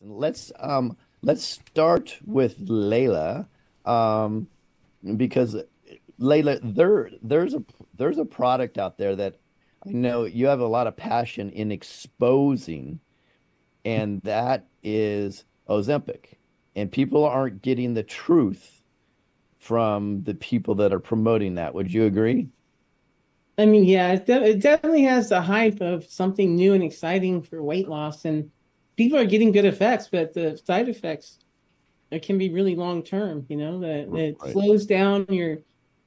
Let's start with Layla, um, because Layla, there's a product out there that I know you have a lot of passion in exposing, and that is Ozempic. And people aren't getting the truth from the people that are promoting that. Would you agree? I mean, yeah, it definitely has the hype of something new and exciting for weight loss, and people are getting good effects, but the side effects it can be really long term. That it Right. slows down your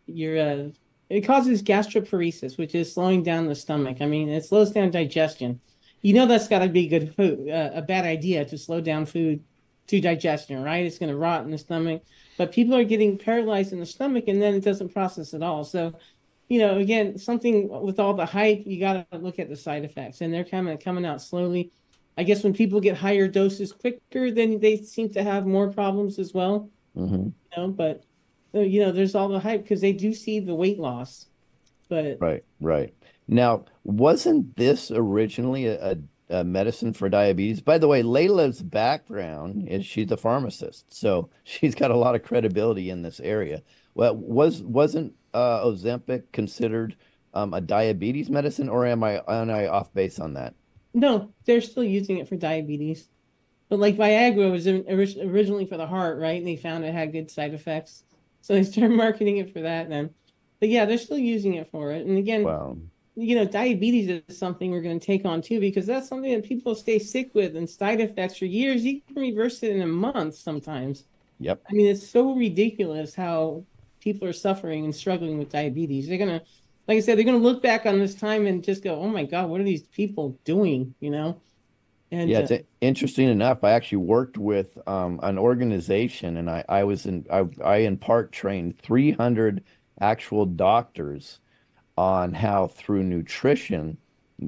it causes gastroparesis, which is slowing down the stomach. I mean, it slows down digestion. That's got to be good food, a bad idea to slow down food to digestion, right? It's going to rot in the stomach, but people are getting paralyzed in the stomach, and then it doesn't process at all. So again, something with all the hype, you got to look at the side effects, and they're kind of coming out slowly. I guess when people get higher doses quicker, then they seem to have more problems as well. Hmm. But there's all the hype because they do see the weight loss. But Right, right. Now, wasn't this originally a medicine for diabetes? By the way, Layla's background is she's a pharmacist, so she's got a lot of credibility in this area. Well, wasn't Ozempic considered a diabetes medicine, or am I off base on that? no, they're still using it for diabetes. But like Viagra was originally for the heart, right? And they found it had good side effects, so they started marketing it for that. Then, but yeah, they're still using it for it. And again, Wow. diabetes is something we're going to take on too, because that's something that people stay sick with and side effects for years. You can reverse it in a month sometimes. Yep. I mean, it's so ridiculous how people are suffering and struggling with diabetes. Like I said, they're gonna look back on this time and just go, "Oh my God, what are these people doing?" And Yeah, it's interesting enough. I actually worked with an organization, and I in part trained 300 actual doctors on how through nutrition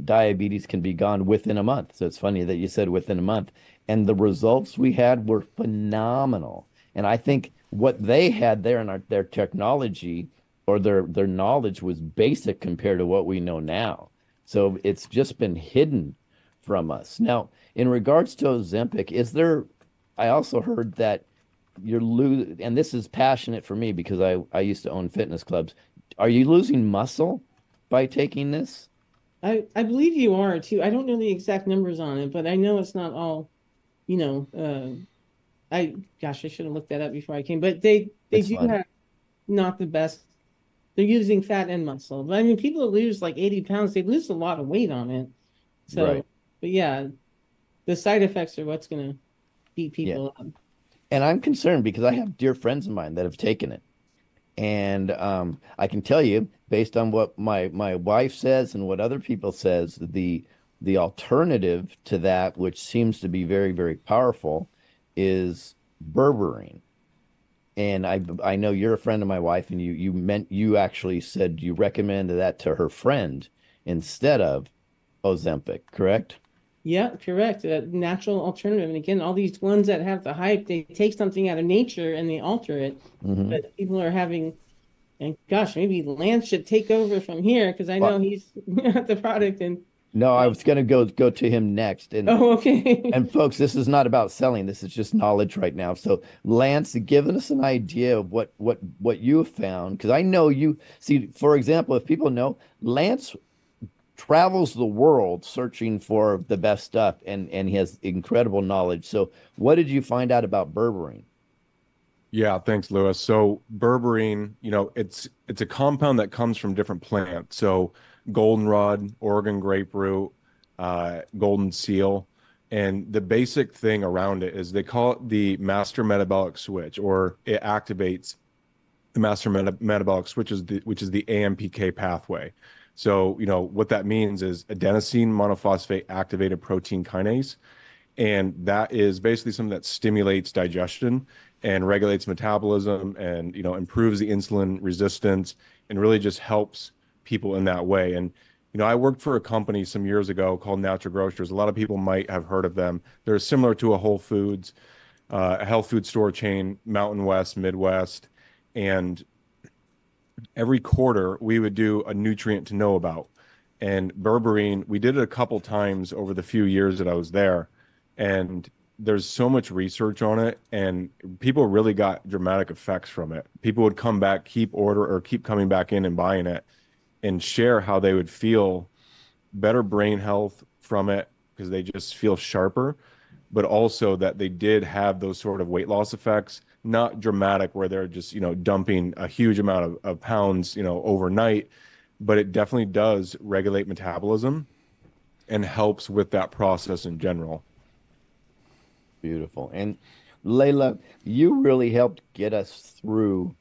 diabetes can be gone within a month. So it's funny that you said within a month. And the results we had were phenomenal. And I think what they had there in their technology or their knowledge was basic compared to what we know now. So it's just been hidden from us. Now, in regards to Ozempic, I also heard that you're losing, and this is passionate for me because I used to own fitness clubs. Are you losing muscle by taking this? I believe you are too. I don't know the exact numbers on it, but I know it's not all. You know, I gosh, I should have looked that up before I came. But they It's do fine. have not the best. They're using fat and muscle. But I mean, people that lose like 80 pounds, they lose a lot of weight on it. Right. So, but yeah, the side effects are what's gonna beat Yeah. people up. And I'm concerned because I have dear friends of mine that have taken it. And I can tell you, based on what my wife says and what other people says, the alternative to that, which seems to be very, very powerful, is berberine. And I know you're a friend of my wife, and you actually said you recommended that to her friend instead of Ozempic, correct? Yeah, correct. A natural alternative. And again, all these ones that have the hype, they take something out of nature and they alter it. Hmm. But people are having, and gosh, maybe Lance should take over from here because I know Well, he's got the product. And no, I was going to go to him next, oh, okay. and folks, this is not about selling. This is just knowledge right now. So, Lance, giving us an idea of what you have found, because I know you see, for example, if people know, Lance travels the world searching for the best stuff, and he has incredible knowledge. So, what did you find out about berberine? Yeah, thanks, Lewis. So berberine, it's a compound that comes from different plants. So goldenrod, Oregon grapefruit, golden seal, and the basic thing around it is they call it the master metabolic switch, or it activates the metabolic switch, which is the AMPK pathway. So, what that means is adenosine monophosphate activated protein kinase. And that is basically something that stimulates digestion and regulates metabolism and, improves the insulin resistance and really just helps people in that way. And, I worked for a company some years ago called Natural Grocers. A lot of people might have heard of them. They're similar to a Whole Foods, a health food store chain, Mountain West, Midwest. And every quarter we would do a nutrient to know about. And berberine, we did it a couple times over the few years that I was there. And there's so much research on it, and people really got dramatic effects from it. People would come back, keep coming back in and buying it, and share how they would feel better brain health from it because they just feel sharper, but also that they did have those sort of weight loss effects, not dramatic where they're just, dumping a huge amount of pounds, overnight, but it definitely does regulate metabolism and helps with that process in general. Beautiful. And Layla, you really helped get us through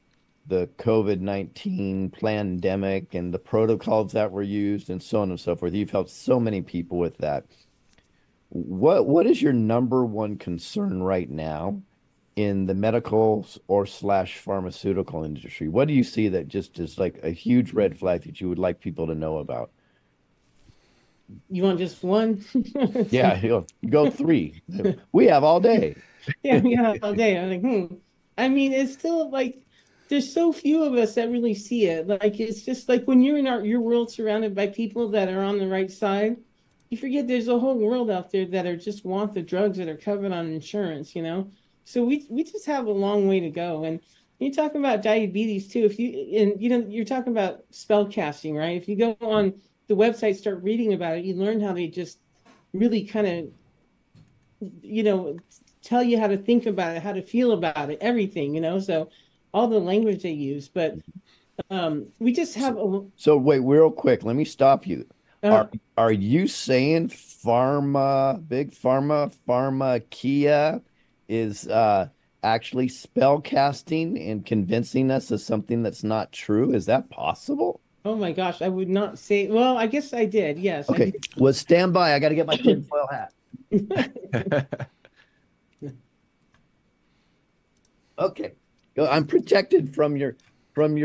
the COVID-19 pandemic and the protocols that were used and so on and so forth. You've helped so many people with that. What is your number one concern right now in the medical or slash pharmaceutical industry? What do you see that just is like a huge red flag that you would like people to know about? You want just one? Yeah, go three. We have all day. Yeah, all day. I'm like, I mean, it's still like there's so few of us that really see it. Like it's just like when you're in your world surrounded by people that are on the right side, you forget there's a whole world out there that are just want the drugs that are covered on insurance, you know? So we just have a long way to go. And you talk about diabetes too. If you and you're talking about spell casting, right? If you go on the website, start reading about it, you learn how they just really kind of, tell you how to think about it, how to feel about it, everything, so all the language they use. But we just have So wait, real quick, let me stop you. uh, Are you saying pharmakia is actually spell casting and convincing us of something that's not true? Is that possible? oh my gosh, I would not say, well, I guess I did. Yes, I Okay, well, stand by. I got to get my tinfoil hat. did. Okay, I'm protected from your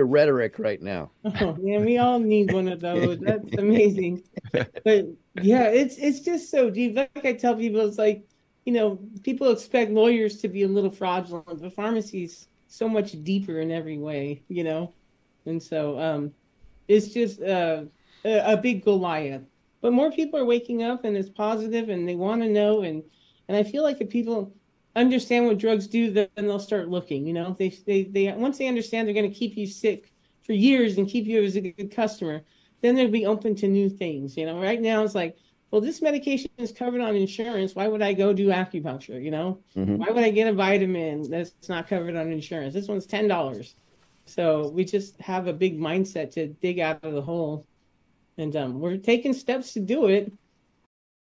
rhetoric right now. Oh man, we all need one of those. That's amazing. But yeah, it's just so deep. Like I tell people, it's like, people expect lawyers to be a little fraudulent, but pharmacy's so much deeper in every way, And so it's just a big Goliath. But more people are waking up and it's positive and they want to know and I feel like if people understand what drugs do, then they'll start looking. They once they understand they're going to keep you sick for years and keep you as a good customer, then they'll be open to new things. Right now it's like, well, this medication is covered on insurance. Why would I go do acupuncture? Mhm. Why would I get a vitamin that's not covered on insurance? This one's $10. So we just have a big mindset to dig out of the hole, and we're taking steps to do it.